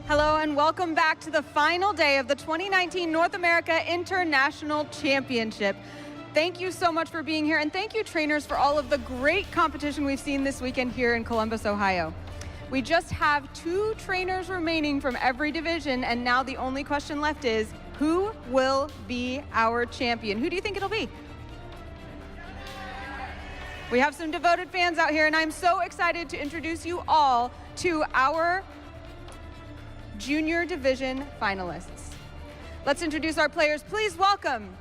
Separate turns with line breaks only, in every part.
Hello and welcome back to the final day of the 2019 North America International Championship. Thank you so much for being here, and thank you, trainers, for all of the great competition we've seen this weekend here in Columbus, Ohio. We just have 2 trainers remaining from every division, and now the only question left is, who will be our champion? Who do you think it'll be? We have some devoted fans out here, and I'm so excited to introduce you all to our Junior Division finalists. Let's introduce our players. Please welcome,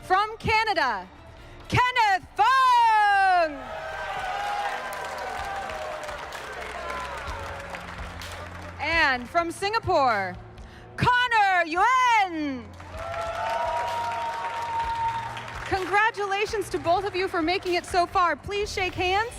from Canada, Kenneth Fung! And from Singapore, Connor Yuen! Congratulations to both of you for making it so far. Please shake hands,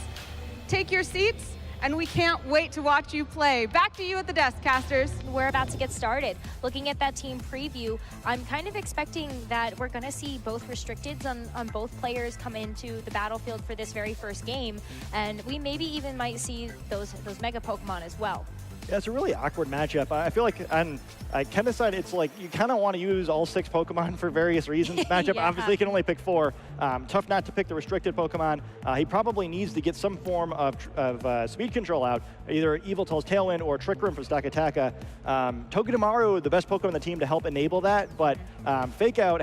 take your seats, and we can't wait to watch you play. Back to you at the desk, casters.
We're about to get started. Looking at that team preview, I'm kind of expecting that we're gonna see both restricteds on both players come into the battlefield for this very first game, and we maybe even might see those Mega Pokemon as well.
Yeah, it's a really awkward matchup. I feel like on Kenneth's side, it's like you kind of want to use all 6 Pokemon for various reasons. Matchup,
Yeah.
Obviously, you can only pick 4. Tough not to pick the restricted Pokemon. He probably needs to get some form of speed control out, either Yveltal's Tailwind or Trick Room from Stakataka. Togedemaru, the best Pokemon on the team to help enable that, but Fake Out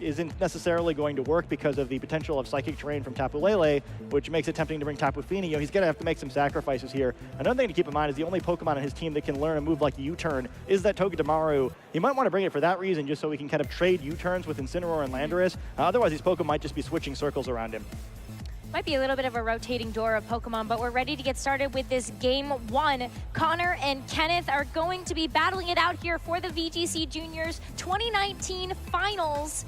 isn't necessarily going to work because of the potential of Psychic Terrain from Tapu Lele, which makes it tempting to bring Tapu Fini. He's going to have to make some sacrifices here. Another thing to keep in mind is the only Pokemon on his team that can learn a move like U-Turn is that Togedemaru. He might want to bring it for that reason, just so we can kind of trade U-Turns with Incineroar and Landorus. Otherwise, these Pokemon might just be switching circles around him.
Might be a little bit of a rotating door of Pokemon, but we're ready to get started with this game 1. Connor and Kenneth are going to be battling it out here for the VGC Juniors 2019 Finals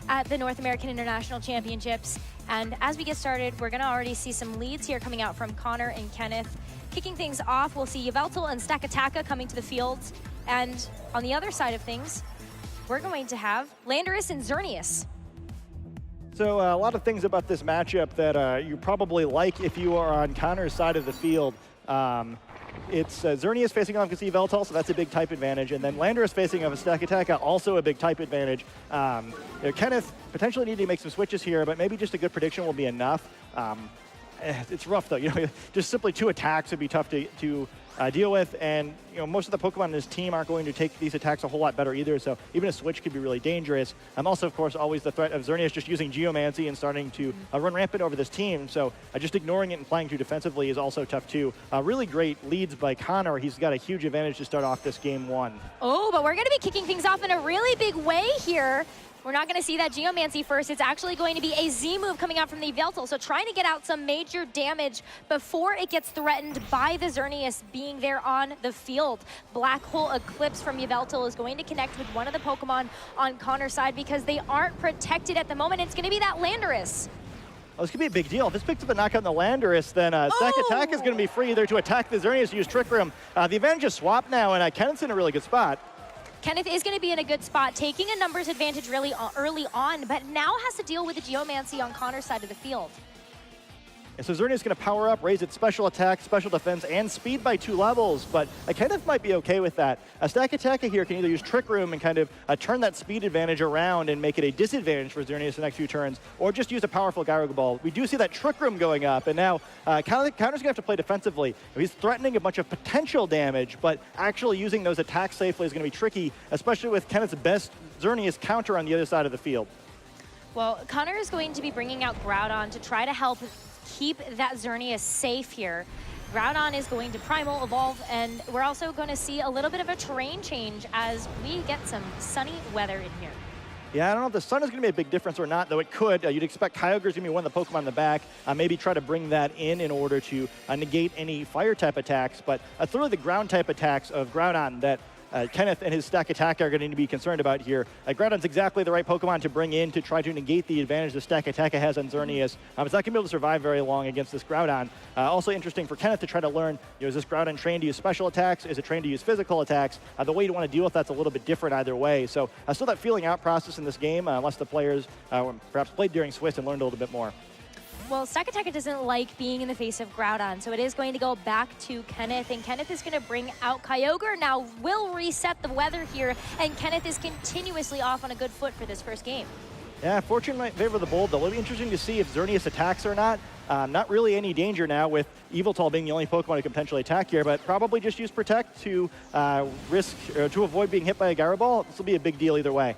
at the North American International Championships. And as we get started, we're gonna already see some leads here coming out from Connor and Kenneth. Kicking things off, we'll see Yveltal and Stakataka coming to the field. And on the other side of things, we're going to have Landorus and Xerneas.
So a lot of things about this matchup that you probably like if you are on Connor's side of the field. It's Xerneas facing off against Yveltal, so that's a big type advantage. And then Landorus facing off a Stakataka, also a big type advantage. Kenneth potentially needing to make some switches here, but maybe just a good prediction will be enough. It's rough though, just simply 2 attacks would be tough to deal with, and most of the Pokemon in his team aren't going to take these attacks a whole lot better either, so even a switch could be really dangerous. Also, of course, always the threat of Xerneas just using Geomancy and starting to run rampant over this team, so just ignoring it and playing too defensively is also tough too. Really great leads by Connor. He's got a huge advantage to start off this game 1.
Oh, but we're gonna be kicking things off in a really big way here. We're not going to see that Geomancy first. It's actually going to be a Z move coming out from the Yveltal. So trying to get out some major damage before it gets threatened by the Xerneas being there on the field. Black Hole Eclipse from Yveltal is going to connect with one of the Pokemon on Connor's side because they aren't protected at the moment. It's going to be that Landorus.
Oh, this could be a big deal. If this picks up a knockout on the Landorus, then Stakataka is going to be free either to attack the Xerneas, use Trick Room. The advantage is swapped now, and Kenneth's in a really good spot.
Kenneth is going to be in a good spot, taking a numbers advantage really early on, but now has to deal with the Geomancy on Connor's side of the field.
And so Xerneas is going to power up, raise its special attack, special defense, and speed by 2 levels, but Kenneth might be okay with that. Stakataka here can either use Trick Room and kind of turn that speed advantage around and make it a disadvantage for Xerneas the next few turns, or just use a powerful Gyro Ball. We do see that Trick Room going up, and now Connor's going to have to play defensively. He's threatening a bunch of potential damage, but actually using those attacks safely is going to be tricky, especially with Kenneth's best Xerneas counter on the other side of the field.
Well, Connor is going to be bringing out Groudon to try to help keep that Xerneas safe here. Groudon is going to Primal Evolve, and we're also going to see a little bit of a terrain change as we get some sunny weather in here.
Yeah, I don't know if the sun is going to be a big difference or not, though it could. You'd expect Kyogre's going to be one of the Pokemon in the back. Maybe try to bring that in order to negate any fire-type attacks, but it's really the ground-type attacks of Groudon that Kenneth and his Stakataka are going to be concerned about here. Groudon's exactly the right Pokemon to bring in to try to negate the advantage that Stakataka has on Xerneas. It's not going to be able to survive very long against this Groudon. Also interesting for Kenneth to try to learn, is this Groudon trained to use special attacks? Is it trained to use physical attacks? The way you want to deal with that's a little bit different either way. So still that feeling out process in this game, unless the players perhaps played during Swiss and learned a little bit more.
Well, Stack Attack doesn't like being in the face of Groudon, so it is going to go back to Kenneth, and Kenneth is going to bring out Kyogre. Now will reset the weather here, and Kenneth is continuously off on a good foot for this first game.
Yeah, fortune might favor the bold, though. It'll be interesting to see if Xerneas attacks or not. Not really any danger now with Yveltal being the only Pokemon who can potentially attack here, but probably just use Protect to to avoid being hit by a Gyro Ball. This will be a big deal either way.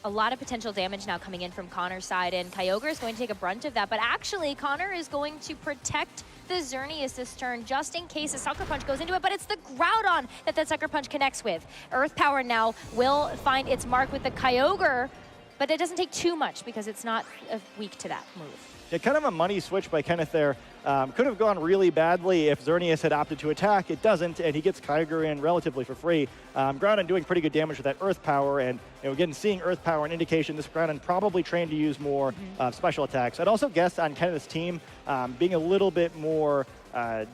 A lot of potential damage now coming in from Connor's side, and Kyogre is going to take a brunt of that, but actually Connor is going to protect the Xerneas this turn just in case a Sucker Punch goes into it, but it's the Groudon that Sucker Punch connects with. Earth Power now will find its mark with the Kyogre, but it doesn't take too much because it's not weak to that move.
Yeah, kind of a money switch by Kenneth there. Could have gone really badly if Xerneas had opted to attack. It doesn't, and he gets Kyogre in relatively for free. Groudon doing pretty good damage with that Earth Power, and again, seeing Earth Power an indication this Groudon probably trained to use more special attacks. I'd also guess on Kenneth's team, being a little bit more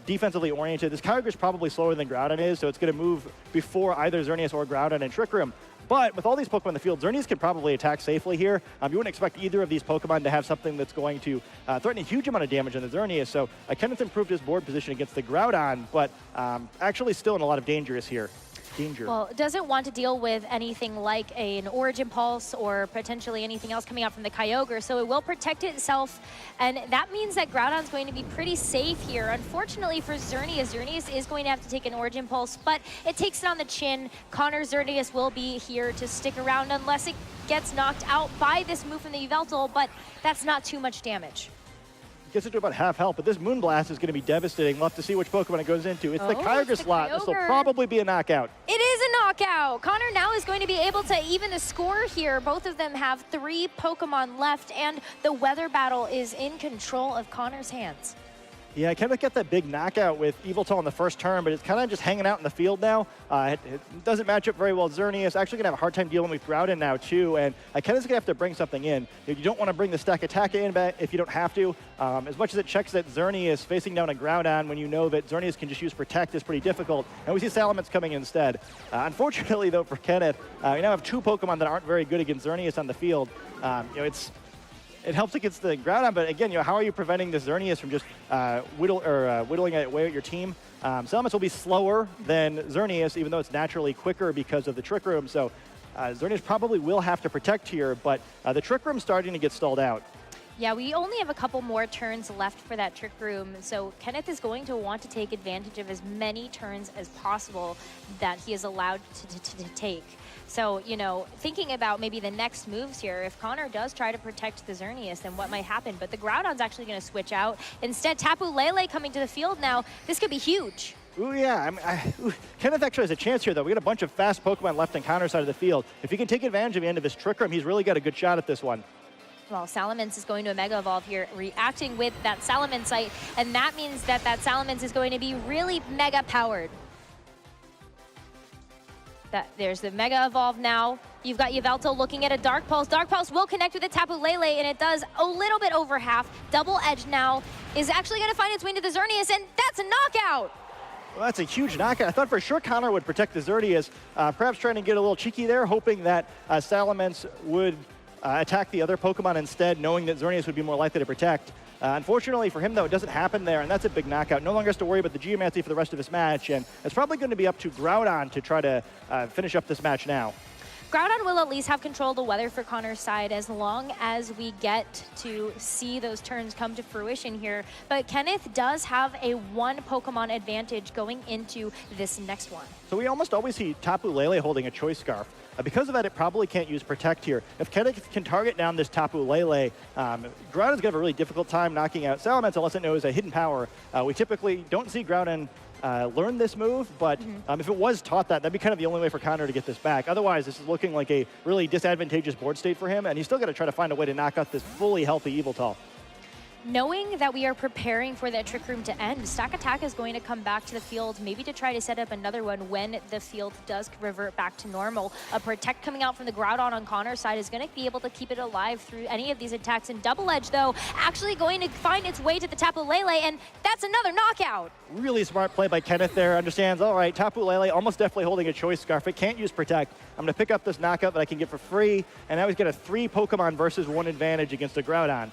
defensively oriented, this Kyogre is probably slower than Groudon is, so it's going to move before either Xerneas or Groudon and Trick Room. But with all these Pokemon in the field, Xerneas can probably attack safely here. You wouldn't expect either of these Pokemon to have something that's going to threaten a huge amount of damage on the Xerneas. So Kenneth improved his board position against the Groudon, but actually still in a lot of danger here. Well,
doesn't want to deal with anything like an Origin Pulse or potentially anything else coming out from the Kyogre, so it will protect itself, and that means that Groudon's going to be pretty safe here. Unfortunately for Xerneas, Xerneas is going to have to take an Origin Pulse, but it takes it on the chin. Connor Xerneas will be here to stick around unless it gets knocked out by this move from the Yveltal, but that's not too much damage.
Gets it to about half health, but this Moonblast is going to be devastating. We'll have to see which Pokemon it goes into. It's the Kyogre slot. This will probably be a knockout.
It is a knockout. Connor now is going to be able to even the score here. Both of them have 3 Pokemon left, and the weather battle is in control of Connor's hands.
Yeah, I kind of get that big knockout with Yveltal in the first turn, but it's kind of just hanging out in the field now. It doesn't match up very well with Xerneas. Actually going to have a hard time dealing with Groudon now, too, and I kind of going to have to bring something in. You don't want to bring the Stack Attack in if you don't have to. As much as it checks that Xerneas facing down a Groudon when you know that Xerneas can just use Protect is pretty difficult, and we see Salamence coming instead. Unfortunately, though, for Kenneth, we now have 2 Pokemon that aren't very good against Xerneas on the field. It helps against the Groudon, but again, how are you preventing the Xerneas from just whittling away at your team? Salamence will be slower than Xerneas, even though it's naturally quicker because of the Trick Room. So Xerneas probably will have to protect here, but the Trick Room's starting to get stalled out.
Yeah, we only have a couple more turns left for that Trick Room, so Kenneth is going to want to take advantage of as many turns as possible that he is allowed to take. So, thinking about maybe the next moves here, if Connor does try to protect the Xerneas, then what might happen? But the Groudon's actually going to switch out. Instead, Tapu Lele coming to the field now. This could be huge.
Ooh, yeah. Kenneth actually has a chance here, though. We got a bunch of fast Pokemon left on Connor's side of the field. If he can take advantage of the end of his Trick Room, he's really got a good shot at this one.
Well, Salamence is going to a Mega Evolve here, reacting with that Salamencite, and that means that Salamence is going to be really Mega powered. There's the Mega Evolve now. You've got Yveltal looking at a Dark Pulse. Dark Pulse will connect with the Tapu Lele, and it does a little bit over half. Double Edge now is actually going to find its way into the Xerneas, and that's a knockout!
Well, that's a huge knockout. I thought for sure Connor would protect the Xerneas, perhaps trying to get a little cheeky there, hoping that Salamence would attack the other Pokemon instead, knowing that Xerneas would be more likely to protect. Unfortunately for him, though, it doesn't happen there, and that's a big knockout. No longer has to worry about the Geomancy for the rest of this match, and it's probably going to be up to Groudon to try to finish up this match now.
Groudon will at least have control of the weather for Connor's side as long as we get to see those turns come to fruition here. But Kenneth does have a 1 Pokemon advantage going into this next one.
So we almost always see Tapu Lele holding a Choice Scarf. Because of that, it probably can't use Protect here. If Kenneth can target down this Tapu Lele, Groudon's going to have a really difficult time knocking out Salamence unless it knows a hidden power. We typically don't see Groudon learn this move, but if it was taught that'd be kind of the only way for Connor to get this back. Otherwise, this is looking like a really disadvantageous board state for him, and he's still got to try to find a way to knock out this fully healthy Yveltal.
Knowing that we are preparing for that Trick Room to end, Stack Attack is going to come back to the field, maybe to try to set up another one when the field does revert back to normal. A Protect coming out from the Groudon on Connor's side is going to be able to keep it alive through any of these attacks. And Double Edge, though, actually going to find its way to the Tapu Lele, and that's another knockout.
Really smart play by Kenneth there. Understands, all right, Tapu Lele almost definitely holding a Choice Scarf. It can't use Protect. I'm going to pick up this knockout that I can get for free, and now he's got a 3 Pokemon versus 1 advantage against a Groudon.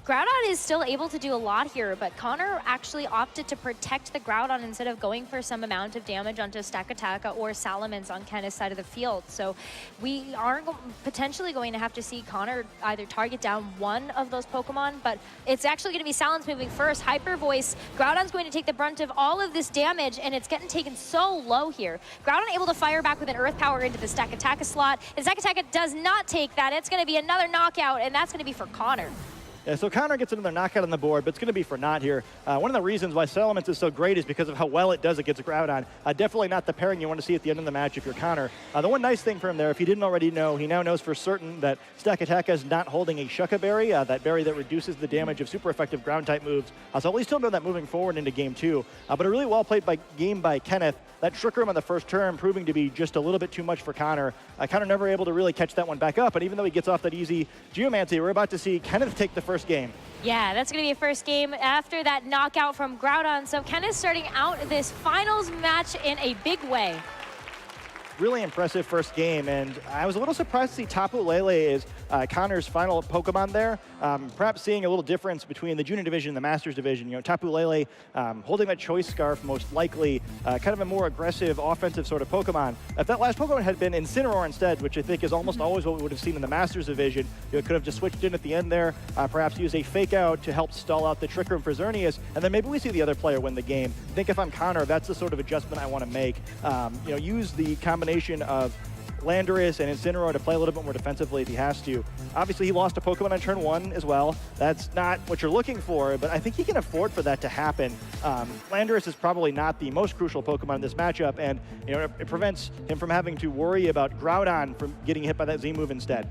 Groudon is still able to do a lot here, but Connor actually opted to protect the Groudon instead of going for some amount of damage onto Stakataka or Salamence on Kenneth's side of the field. So we are potentially going to have to see Connor either target down one of those Pokemon, but it's actually going to be Salamence moving first. Hyper Voice, Groudon's going to take the brunt of all of this damage, and it's getting taken so low here. Groudon able to fire back with an Earth Power into the Stakataka slot, and Stakataka does not take that. It's going to be another knockout, and that's going to be for Connor.
Yeah, so Connor gets another knockout on the board, but it's going to be for naught here. One of the reasons why Salamence is so great is because of how well it does against Groudon. Definitely not the pairing you want to see at the end of the match if you're Connor. The one nice thing for him there, if he didn't already know, he now knows for certain that Stakataka is not holding a Shuka Berry, that berry that reduces the damage of super effective ground-type moves. So at least he'll know that moving forward into Game 2. But a really well-played game by Kenneth. That Trick Room on the first turn proving to be just a little bit too much for Connor. Connor never able to really catch that one back up, and even though he gets off that easy Geomancy, we're about to see Kenneth take the first game.
Yeah, that's going to be a first game after that knockout from Groudon. So Kenneth starting out this finals match in a big way.
Really impressive first game, and I was a little surprised to see Tapu Lele is Connor's final Pokemon there. Perhaps seeing a little difference between the Junior Division and the Masters Division. You know, Tapu Lele holding that Choice Scarf, most likely kind of a more aggressive, offensive sort of Pokemon. If that last Pokemon had been Incineroar instead, which I think is almost always what we would have seen in the Masters Division, you could have just switched in at the end there, perhaps use a Fake Out to help stall out the Trick Room for Xerneas, and then maybe we see the other player win the game. I think if I'm Connor, that's the sort of adjustment I want to make. You know, use the combination of Landorus and Incineroar to play a little bit more defensively if he has to. Obviously, he lost a Pokemon on turn 1 as well. That's not what you're looking for, but I think he can afford for that to happen. Landorus is probably not the most crucial Pokemon in this matchup, and you know, it prevents him from having to worry about Groudon from getting hit by that Z-move instead.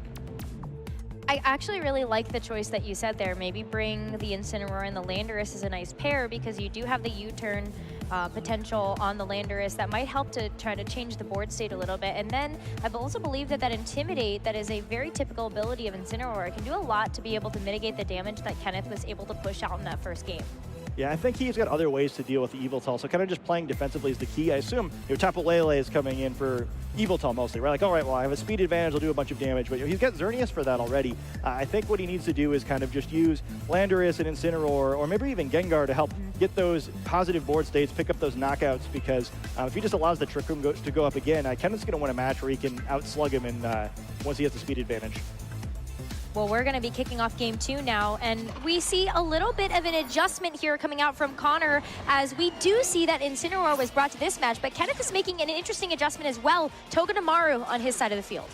I actually really like the choice that you said there. Maybe bring the Incineroar and the Landorus as a nice pair, because you do have the U-turn potential on the Landorus that might help to try to change the board state a little bit. And then I also believe that Intimidate, that is a very typical ability of Incineroar, can do a lot to be able to mitigate the damage that Kenneth was able to push out in that first game.
Yeah, I think he's got other ways to deal with the Yveltal, so kind of just playing defensively is the key. I assume Tapu Lele is coming in for Yveltal mostly, right? Like, all right, well, I have a speed advantage, I'll do a bunch of damage, but he's got Xerneas for that already. I think what he needs to do is kind of just use Landorus and Incineroar, or maybe even Gengar to help get those positive board states, pick up those knockouts, because if he just allows the Trick Room to go up again, Kenneth's going to win a match where he can outslug him once he has the speed advantage.
Well, we're going to be kicking off Game 2 now, and we see a little bit of an adjustment here coming out from Connor, as we do see that Incineroar was brought to this match, but Kenneth is making an interesting adjustment as well. Togedemaru on his side of the field.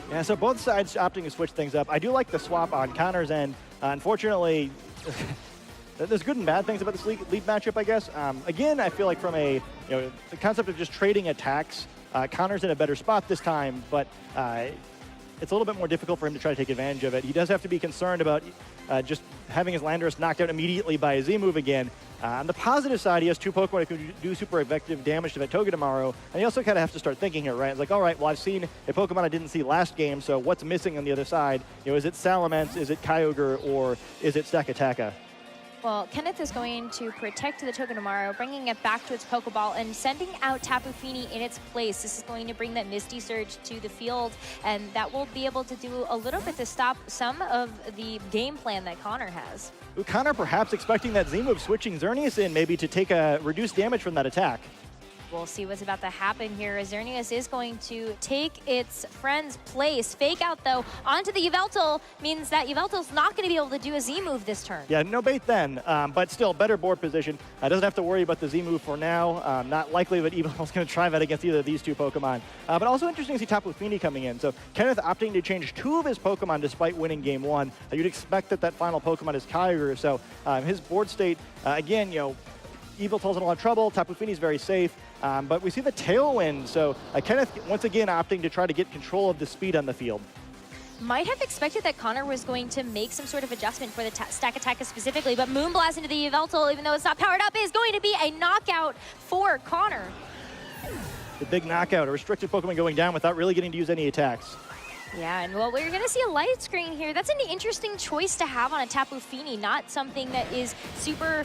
Yeah, so both sides opting to switch things up. I do like the swap on Connor's end. Unfortunately, there's good and bad things about this league matchup, I guess. Again, I feel like from the concept of just trading attacks, Connor's in a better spot this time, but it's a little bit more difficult for him to try to take advantage of it. He does have to be concerned about just having his Landorus knocked out immediately by a Z-move again. On the positive side, he has two Pokemon that can do super effective damage to that Togedemaru, and he also kind of has to start thinking here, right? It's like, all right, well, I've seen a Pokemon I didn't see last game, so what's missing on the other side? Is it Salamence, is it Kyogre, or is it Stakataka?
Well, Kenneth is going to protect the Togedemaru, bringing it back to its Pokeball and sending out Tapu Fini in its place. This is going to bring that Misty Surge to the field, and that will be able to do a little bit to stop some of the game plan that Connor has.
Connor perhaps expecting that Z-move, switching Xerneas in maybe to take a reduced damage from that attack.
We'll see what's about to happen here. Xerneas is going to take its friend's place. Fake Out, though, onto the Yveltal means that Yveltal's not going to be able to do a Z-move this turn.
Yeah, no bait then, but still better board position. Doesn't have to worry about the Z-move for now. Not likely that Yveltal's going to try that against either of these two Pokemon. But also interesting to see Tapu Fini coming in. So Kenneth opting to change two of his Pokemon despite winning Game 1. You'd expect that final Pokemon is Kyogre. So his board state, again, Yveltal's in a lot of trouble. Tapu Fini's very safe. But we see the Tailwind, so Kenneth once again opting to try to get control of the speed on the field.
Might have expected that Connor was going to make some sort of adjustment for the Stakataka specifically, but Moonblast into the Yveltal, even though it's not powered up, is going to be a knockout for Connor.
The big knockout, a restricted Pokemon going down without really getting to use any attacks.
Yeah, and well, we're going to see a light screen here. That's an interesting choice to have on a Tapu Fini, not something that is super,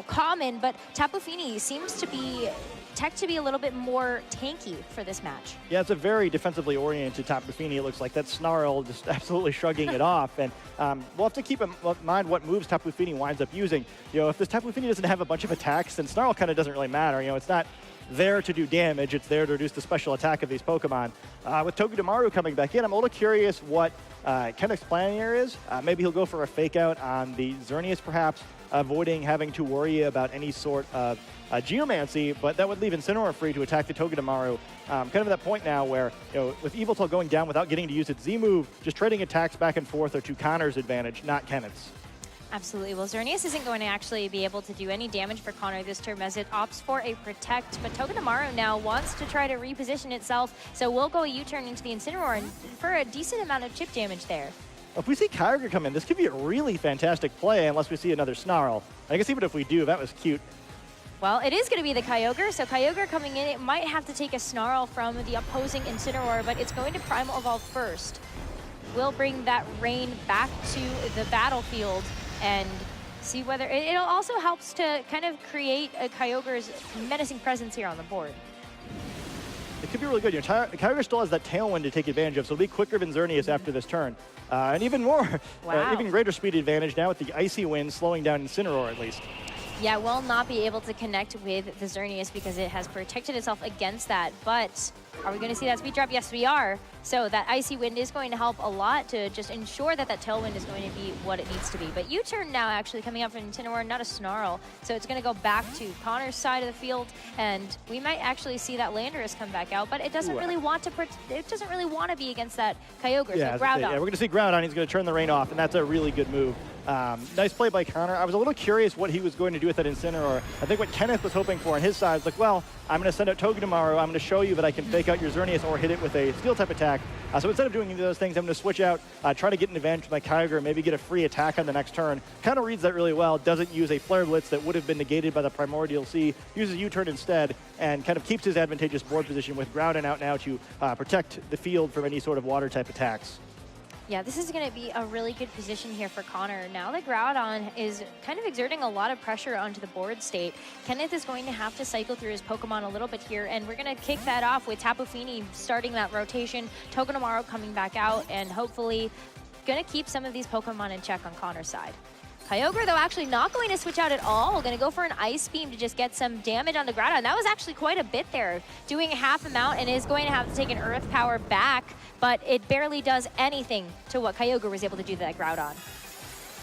common, but Tapu Fini seems to be tech to be a little bit more tanky for this match.
Yeah, it's a very defensively oriented Tapu Fini. It looks like that Snarl just absolutely shrugging it off. And we'll have to keep in mind what moves Tapu Fini winds up using. You know, if this Tapu Fini doesn't have a bunch of attacks, then Snarl kind of doesn't really matter. You know, it's not there to do damage. It's there to reduce the special attack of these Pokemon. With Togedemaru coming back in, I'm a little curious what Kenneth's plan here is. Maybe he'll go for a fake out on the Xerneas perhaps, avoiding having to worry about any sort of Geomancy, but that would leave Incineroar free to attack the Togedemaru. Kind of at that point now where, you know, with Yveltal going down without getting to use its Z-move, just trading attacks back and forth are to Connor's advantage, not Kenneth's.
Absolutely. Well, Xerneas isn't going to actually be able to do any damage for Connor this turn as it opts for a Protect, but Togedemaru now wants to try to reposition itself, so we'll go a U-turn into the Incineroar for a decent amount of chip damage there.
If we see Kyogre come in, this could be a really fantastic play unless we see another Snarl. I guess even if we do, that was cute.
Well, it is going to be the Kyogre, so Kyogre coming in, it might have to take a Snarl from the opposing Incineroar, but it's going to Primal Evolve first. We'll bring that Rain back to the battlefield and see whether it also helps to kind of create a Kyogre's menacing presence here on the board.
It could be really good. You know, Kyogre still has that Tailwind to take advantage of, so it'll be quicker than Xerneas after this turn. And even more, even greater speed advantage now with the Icy Wind slowing down Incineroar at least.
Yeah, we'll not be able to connect with the Xerneas because it has protected itself against that, but are we going to see that speed drop? Yes, we are. So that Icy Wind is going to help a lot to just ensure that that Tailwind is going to be what it needs to be. But U-turn now actually coming up from Incineroar, not a Snarl. So it's going to go back to Connor's side of the field, and we might actually see that Landorus come back out, but it doesn't really want to be against that Kyogre.
Yeah,
so Groudon.
yeah, we're going to see Groudon. He's going to turn the Rain off, and that's a really good move. Nice play by Connor. I was a little curious what he was going to do with that Incineroar. I think what Kenneth was hoping for on his side was like, well, I'm going to send out Togedemaru. I'm going to show you that I can fake out your Xerneas or hit it with a Steel type attack. So instead of doing any of those things, I'm going to switch out, try to get an advantage with my Kyogre, maybe get a free attack on the next turn. Kind of reads that really well. Doesn't use a Flare Blitz that would have been negated by the Primordial Sea. Uses U-turn instead and kind of keeps his advantageous board position with Groudon out now to protect the field from any sort of water type attacks.
Yeah, this is going to be a really good position here for Connor. Now that Groudon is kind of exerting a lot of pressure onto the board state, Kenneth is going to have to cycle through his Pokemon a little bit here, and we're going to kick that off with Tapu Fini starting that rotation, Togedemaru coming back out, and hopefully going to keep some of these Pokemon in check on Connor's side. Kyogre, though, actually not going to switch out at all. Going to go for an Ice Beam to just get some damage on the Groudon. That was actually quite a bit there, doing half amount, and is going to have to take an Earth Power back, but it barely does anything to what Kyogre was able to do to that Groudon.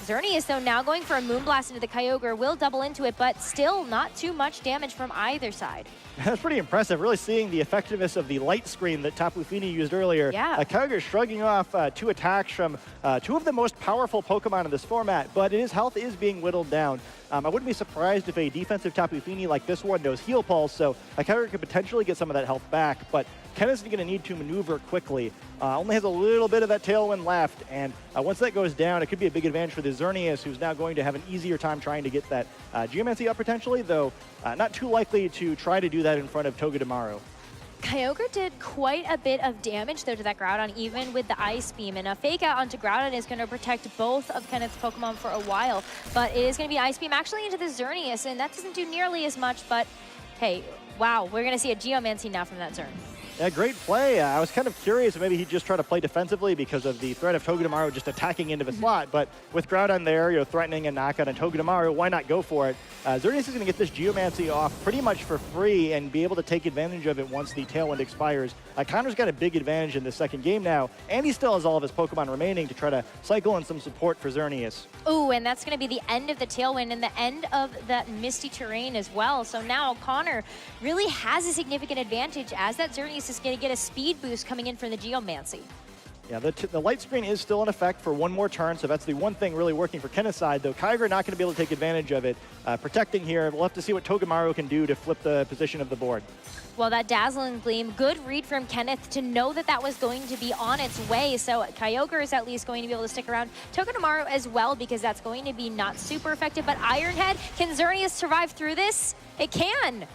Xerneas, though, now going for a Moonblast into the Kyogre, will double into it, but still not too much damage from either side.
That's pretty impressive, really seeing the effectiveness of the light screen that Tapu Fini used earlier.
Yeah.
Kyogre shrugging off two attacks from two of the most powerful Pokemon in this format, but his health is being whittled down. I wouldn't be surprised if a defensive Tapu Fini like this one knows Heal Pulse, so Kyogre could potentially get some of that health back, but Kenneth's going to need to maneuver quickly. Only has a little bit of that Tailwind left, and once that goes down, it could be a big advantage for the Xerneas, who's now going to have an easier time trying to get that Geomancy up potentially, though not too likely to try to do that in front of Togedemaru.
Kyogre did quite a bit of damage, though, to that Groudon, even with the Ice Beam. And a Fake Out onto Groudon is going to protect both of Kenneth's Pokemon for a while. But it is going to be Ice Beam actually into the Xerneas, and that doesn't do nearly as much. But, hey, wow, we're going to see a Geomancy now from that Xern.
Yeah, great play. I was kind of curious if maybe he'd just try to play defensively because of the threat of Togedemaru just attacking into the slot. But with Groudon there, you know, threatening a knockout on Togedemaru, why not go for it? Xerneas is going to get this Geomancy off pretty much for free and be able to take advantage of it once the Tailwind expires. Connor's got a big advantage in the second game now, and he still has all of his Pokemon remaining to try to cycle in some support for Xerneas.
Ooh, and that's going to be the end of the Tailwind and the end of that Misty Terrain as well. So now Connor really has a significant advantage as that Xerneas is going to get a speed boost coming in from the Geomancy.
Yeah, the light screen is still in effect for one more turn, so that's the one thing really working for Kenneth's side, though Kyogre not going to be able to take advantage of it. Protecting here, we'll have to see what Togedemaru can do to flip the position of the board.
Well, that Dazzling Gleam, good read from Kenneth to know that that was going to be on its way, so Kyogre is at least going to be able to stick around. Togedemaru as well, because that's going to be not super effective, but Iron Head, can Xerneas survive through this? It can!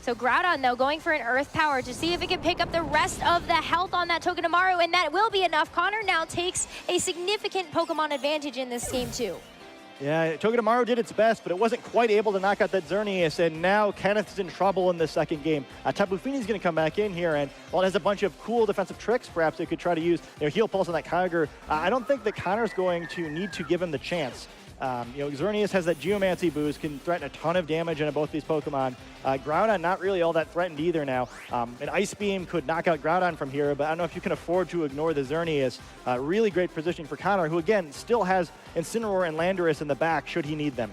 So Groudon, though, going for an Earth Power to see if it can pick up the rest of the health on that Togedemaru, and that will be enough. Connor now takes a significant Pokemon advantage in this game, too.
Yeah, Togedemaru did its best, but it wasn't quite able to knock out that Xerneas, and now Kenneth's in trouble in the second game. Tapu Fini's going to come back in here, and while it has a bunch of cool defensive tricks, perhaps they could try to use their heal pulse on that Kyogre, I don't think that Connor's going to need to give him the chance. Xerneas has that Geomancy boost, can threaten a ton of damage into both these Pokemon. Groudon not really all that threatened either now. An Ice Beam could knock out Groudon from here, but I don't know if you can afford to ignore the Xerneas. Really great positioning for Connor, who again still has Incineroar and Landorus in the back should he need them.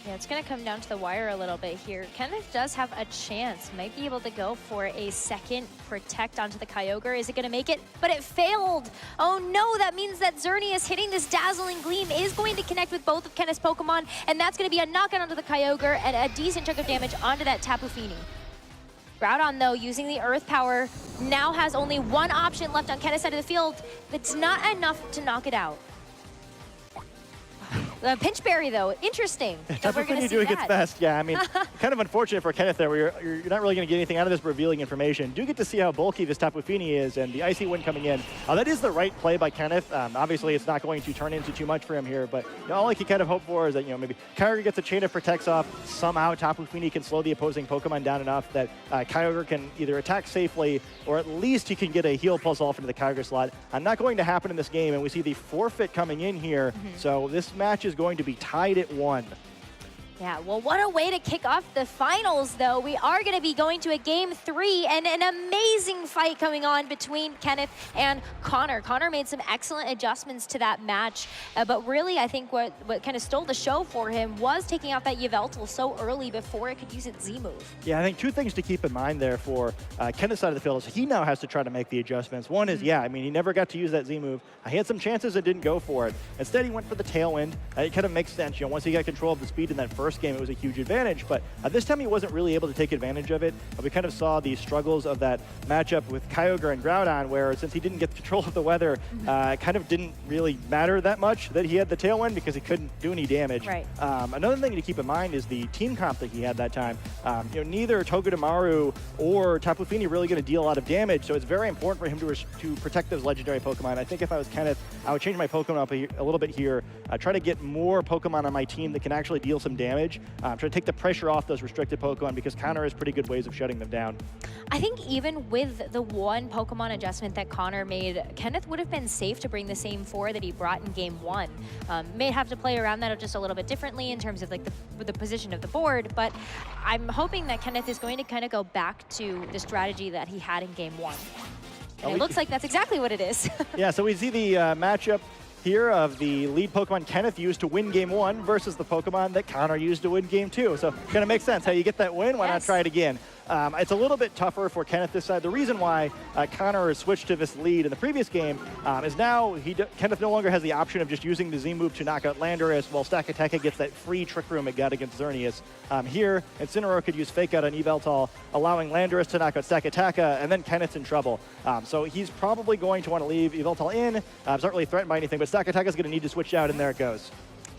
Yeah, it's going to come down to the wire a little bit here. Kenneth does have a chance. Might be able to go for a second protect onto the Kyogre. Is it going to make it? But it failed. Oh no, that means that Xerneas hitting this Dazzling Gleam is going to connect with both of Kenneth's Pokemon, and that's going to be a knockout onto the Kyogre and a decent chunk of damage onto that Tapu Fini. Groudon, though, using the Earth Power, now has only one option left on Kenneth's side of the field. It's not enough to knock it out. Pinch Berry, though, interesting.
Tapu Fini doing its best. Yeah, I mean, kind of unfortunate for Kenneth there, where you're not really going to get anything out of this revealing information. Do get to see how bulky this Tapu Fini is, and the Icy Wind coming in. That is the right play by Kenneth. Obviously, it's not going to turn into too much for him here, but all I can kind of hope for is that maybe Kyogre gets a Chain of Protects off. Somehow, Tapu Fini can slow the opposing Pokemon down enough that Kyogre can either attack safely, or at least he can get a Heal Pulse off into the Kyogre slot. Not going to happen in this game, and we see the forfeit coming in here. So this match is going to be tied at 1.
Yeah, well, what a way to kick off the finals, though. We are going to be going to a Game 3 and an amazing fight coming on between Kenneth and Connor. Connor made some excellent adjustments to that match, but really, I think what kind of stole the show for him was taking out that Yveltal so early before it could use its Z-move.
Yeah, I think two things to keep in mind there for Kenneth's side of the field is he now has to try to make the adjustments. One is, I mean, he never got to use that Z-move. He had some chances and didn't go for it. Instead, he went for the Tailwind. It kind of makes sense. Once he got control of the speed in that first game, it was a huge advantage, but this time he wasn't really able to take advantage of it. We kind of saw the struggles of that matchup with Kyogre and Groudon, where since he didn't get control of the weather, it kind of didn't really matter that much that he had the Tailwind because he couldn't do any damage.
Right.
Another thing to keep in mind is the team comp that he had that time. Neither Togedemaru or Tapu Fini really going to deal a lot of damage, so it's very important for him to protect those legendary Pokemon. I think if I was Kenneth, I would change my Pokemon up a little bit here, try to get more Pokemon on my team that can actually deal some damage. Try to take the pressure off those restricted Pokemon because Connor has pretty good ways of shutting them down.
I think even with the one Pokemon adjustment that Connor made, Kenneth would have been safe to bring the same 4 that he brought in Game 1. May have to play around that just a little bit differently in terms of like the position of the board, but I'm hoping that Kenneth is going to kind of go back to the strategy that he had in Game 1. And it looks like that's exactly what it is. Yeah,
so we see the matchup here of the lead Pokemon Kenneth used to win Game 1 versus the Pokemon that Connor used to win Game 2. So kind of makes sense. Hey, you get that win, why not try it again? It's a little bit tougher for Kenneth this side. The reason why Connor has switched to this lead in the previous game is now Kenneth no longer has the option of just using the Z-move to knock out Landorus, while Stakataka gets that free Trick Room it got against Xerneas. Here, Incineroar could use Fake Out on Yveltal, allowing Landorus to knock out Stakataka, and then Kenneth's in trouble. So he's probably going to want to leave Yveltal in. It's not really threatened by anything, but Stakataka's going to need to switch out, and there it goes.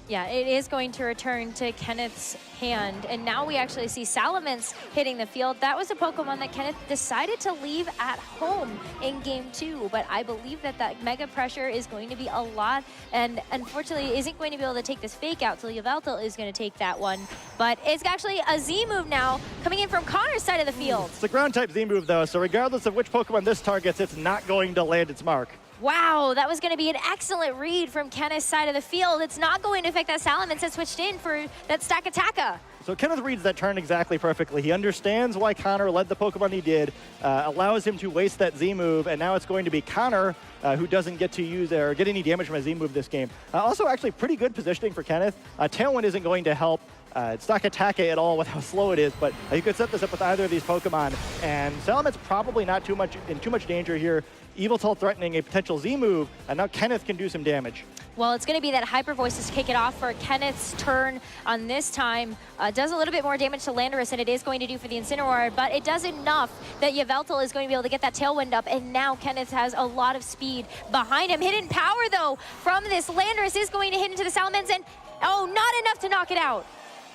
Yeah, it is going to return to Kenneth's hand, and now we actually see Salamence hitting the field. That was a Pokemon that Kenneth decided to leave at home in Game 2, but I believe that Mega Pressure is going to be a lot, and unfortunately isn't going to be able to take this Fake Out, so Yveltal is going to take that one. But it's actually a Z-move now coming in from Connor's side of the field.
It's a Ground-type Z-move, though, so regardless of which Pokemon this targets, it's not going to land its mark.
Wow, that was going to be an excellent read from Kenneth's side of the field. It's not going to affect that Salamence that switched in for that Stakataka.
So Kenneth reads that turn exactly perfectly. He understands why Connor led the Pokemon he did, allows him to waste that Z-move, and now it's going to be Connor who doesn't get to use or get any damage from a Z-move this game. Also, actually pretty good positioning for Kenneth. Tailwind isn't going to help Stakataka at all with how slow it is, but you could set this up with either of these Pokemon, and Salamence probably not in too much danger here. Yveltal threatening a potential Z-move, and now Kenneth can do some damage.
Well, it's going to be that Hyper Voice to kick it off for Kenneth's turn on this time. Does a little bit more damage to Landorus than it is going to do for the Incineroar, but it does enough that Yveltal is going to be able to get that Tailwind up, and now Kenneth has a lot of speed behind him. Hidden Power, though, from this Landorus is going to hit into the Salamence, and oh, not enough to knock it out.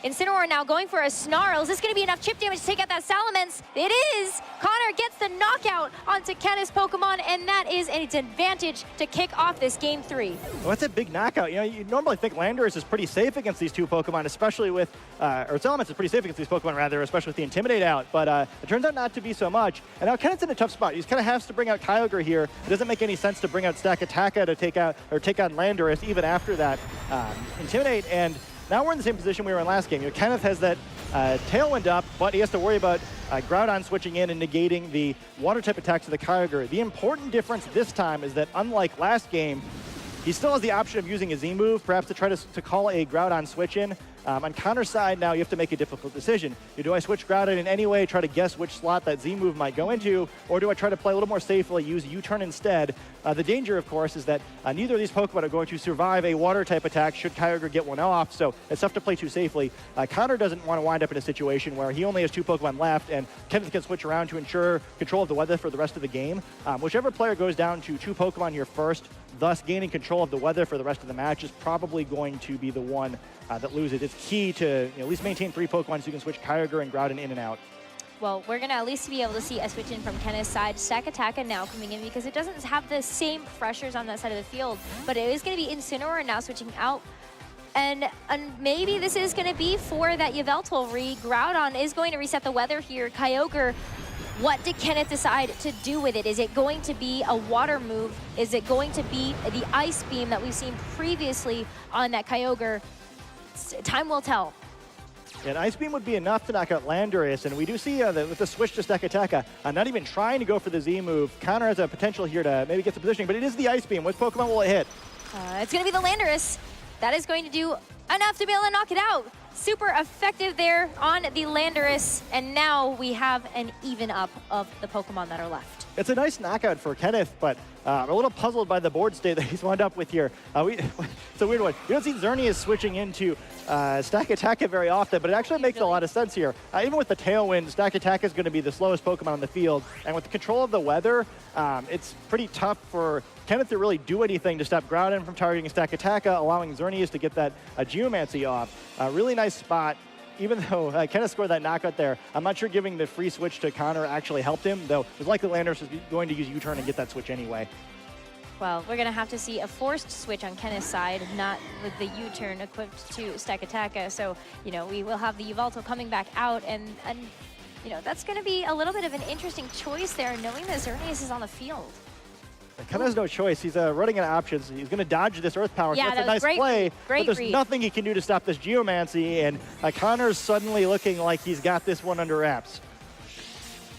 Incineroar now going for a Snarl. Is this going to be enough chip damage to take out that Salamence? It is! Connor gets the knockout onto Kenneth's Pokemon, and that is its advantage to kick off this game 3.
Well, that's a big knockout. You know, you normally think Landorus is pretty safe against these two Pokemon, especially with, or Salamence is pretty safe against these Pokemon, rather, especially with the Intimidate out, but it turns out not to be so much. And now Kenneth's in a tough spot. He's kind of has to bring out Kyogre here. It doesn't make any sense to bring out Stakataka to take out, or take on Landorus even after that Intimidate, and now we're in the same position we were in last game. You know, Kenneth has that Tailwind up, but he has to worry about Groudon switching in and negating the Water-type attacks of the Kyogre. The important difference this time is that, unlike last game, he still has the option of using a Z-move, perhaps to try to call a Groudon switch-in. On Connor's side now, you have to make a difficult decision. Do I switch Groudon in any way, try to guess which slot that Z-move might go into, or do I try to play a little more safely, use U-turn instead? The danger, of course, is that neither of these Pokemon are going to survive a Water-type attack should Kyogre get one off, so it's tough to play too safely. Connor doesn't want to wind up in a situation where he only has 2 Pokemon left, and Kenneth can switch around to ensure control of the weather for the rest of the game. Whichever player goes down to 2 Pokemon here first, thus gaining control of the weather for the rest of the match, is probably going to be the one that loses. It's key to at least maintain 3 Pokemon so you can switch Kyogre and Groudon in and out.
Well, we're going to at least be able to see a switch in from Kenneth's side. Stakataka now coming in because it doesn't have the same pressures on that side of the field, but it is going to be Incineroar now switching out. And maybe this is going to be for that Yveltal re. Groudon is going to reset the weather here. Kyogre, what did Kenneth decide to do with it? Is it going to be a water move? Is it going to be the Ice Beam that we've seen previously on that Kyogre? Time will tell.
Yeah, an Ice Beam would be enough to knock out Landorus, and we do see with the switch to Stakataka, not even trying to go for the Z move. Connor has a potential here to maybe get the positioning, but it is the Ice Beam. Which Pokemon will it hit?
It's going to be the Landorus. That is going to do enough to be able to knock it out. Super effective there on the Landorus, and now we have an even up of the Pokemon that are left.
It's a nice knockout for Kenneth, but I'm a little puzzled by the board state that he's wound up with here. It's a weird one. You don't see Xerneas switching into Stakataka very often, but it actually makes a lot of sense here. Even with the Tailwind, Stakataka is going to be the slowest Pokemon on the field, and with the control of the weather, it's pretty tough for Kenneth to really do anything to stop Groudon from targeting Stakataka, allowing Xerneas to get that Geomancy off. Really nice spot. Even though Kenneth scored that knockout there, I'm not sure giving the free switch to Connor actually helped him, though it was likely Landorus was going to use U-turn and get that switch anyway.
Well, we're going to have to see a forced switch on Kenneth's side, not with the U-turn equipped to Stakataka. So, we will have the Yveltal coming back out, and that's going to be a little bit of an interesting choice there, knowing that Xerneas is on the field.
Kind of has no choice. He's running out of options. He's going to dodge this Earth Power.
Yeah,
so that's a nice play, but there's
read.
nothing he can do to stop this Geomancy, and Connor's suddenly looking like he's got this one under wraps.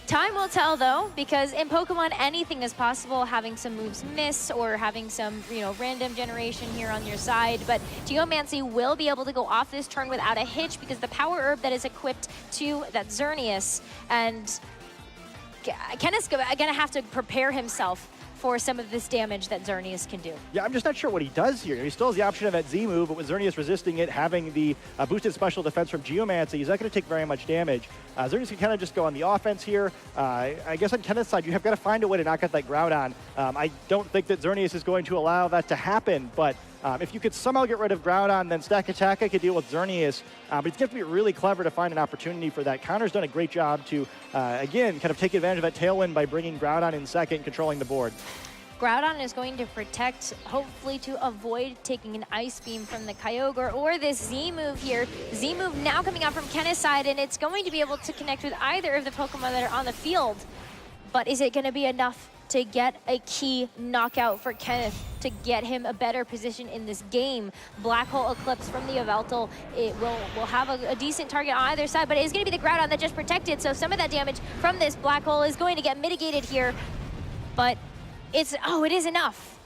Time will tell, though, because in Pokemon, anything is possible, having some moves miss or having some, random generation here on your side. But Geomancy will be able to go off this turn without a hitch because the Power Herb that is equipped to that Xerneas, and Kenneth's going to have to prepare himself for some of this damage that Xerneas can do.
Yeah, I'm just not sure what he does here. He still has the option of that Z move, but with Xerneas resisting it, having the boosted special defense from Geomancy, he's not going to take very much damage. Xerneas can kind of just go on the offense here. I guess on Kenneth's side, you have got to find a way to knock out that Groudon. I don't think that Xerneas is going to allow that to happen, but if you could somehow get rid of Groudon, then Stakataka could deal with Xerneas. But it's going to be really clever to find an opportunity for that. Connor's done a great job to, again, kind of take advantage of that Tailwind by bringing Groudon in second, controlling the board.
Groudon is going to protect, hopefully to avoid taking an Ice Beam from the Kyogre or this Z-move here. Z-move now coming out from Kenneth's side, and it's going to be able to connect with either of the Pokemon that are on the field. But is it going to be enough to get a key knockout for Kenneth to get him a better position in this game? Black Hole Eclipse from the Yveltal. It will have a decent target on either side, but it is going to be the Groudon that just protected, so some of that damage from this Black Hole is going to get mitigated here. But it is enough.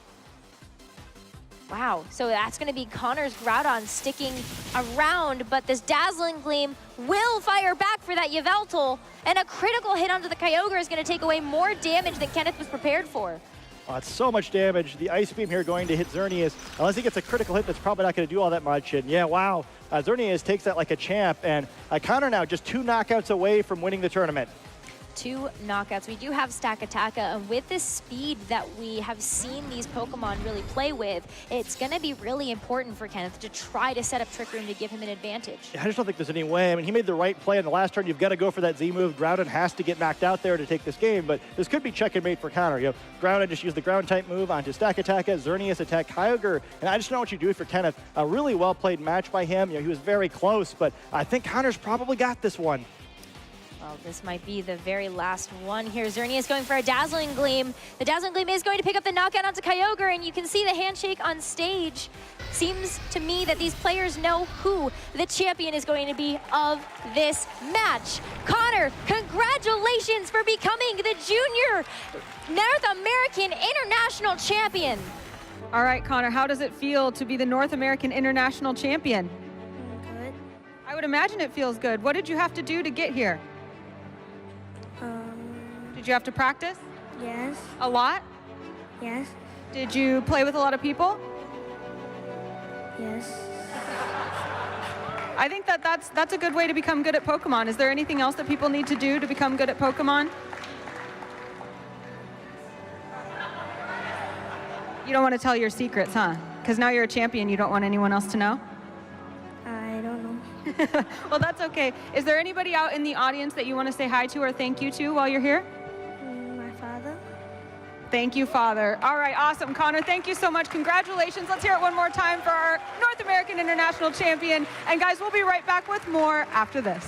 Wow, so that's going to be Connor's Groudon sticking around, but this Dazzling Gleam will fire back for that Yveltal, and a critical hit onto the Kyogre is going to take away more damage than Kenneth was prepared for.
Oh, it's so much damage. The Ice Beam here going to hit Xerneas. Unless he gets a critical hit, that's probably not going to do all that much. And yeah, wow, Xerneas takes that like a champ, and Connor now just 2 knockouts away from winning the tournament.
2 knockouts. We do have Stakataka, and with the speed that we have seen these Pokemon really play with, it's going to be really important for Kenneth to try to set up Trick Room to give him an advantage.
I just don't think there's any way. I mean, he made the right play in the last turn. You've got to go for that Z move. Groudon has to get knocked out there to take this game, but this could be check and mate for Connor. You know, Groudon just used the ground type move onto Stakataka. Xerneas attacked Kyogre, and I just don't know what you do for Kenneth. A really well played match by him. You know, he was very close, but I think Connor's probably got this one.
Well, this might be the very last one here. Xerneas going for a Dazzling Gleam. The Dazzling Gleam is going to pick up the knockout onto Kyogre, and you can see the handshake on stage. Seems to me that these players know who the champion is going to be of this match. Connor, congratulations for becoming the Junior North American International Champion.
All right, Connor, how does it feel to be the North American International Champion?
Good.
I would imagine it feels good. What did you have to do to get here? Did you have to practice?
Yes.
A lot?
Yes.
Did you play with a lot of people?
Yes.
I think that's a good way to become good at Pokemon. Is there anything else that people need to do to become good at Pokemon? You don't want to tell your secrets, huh? Because now you're a champion, you don't want anyone else to know?
I don't know.
Well, that's okay. Is there anybody out in the audience that you want to say hi to or thank you to while you're here?
My father.
Thank you, Father. All right, awesome. Connor, thank you so much. Congratulations. Let's hear it one more time for our North American International Champion. And guys, we'll be right back with more after this.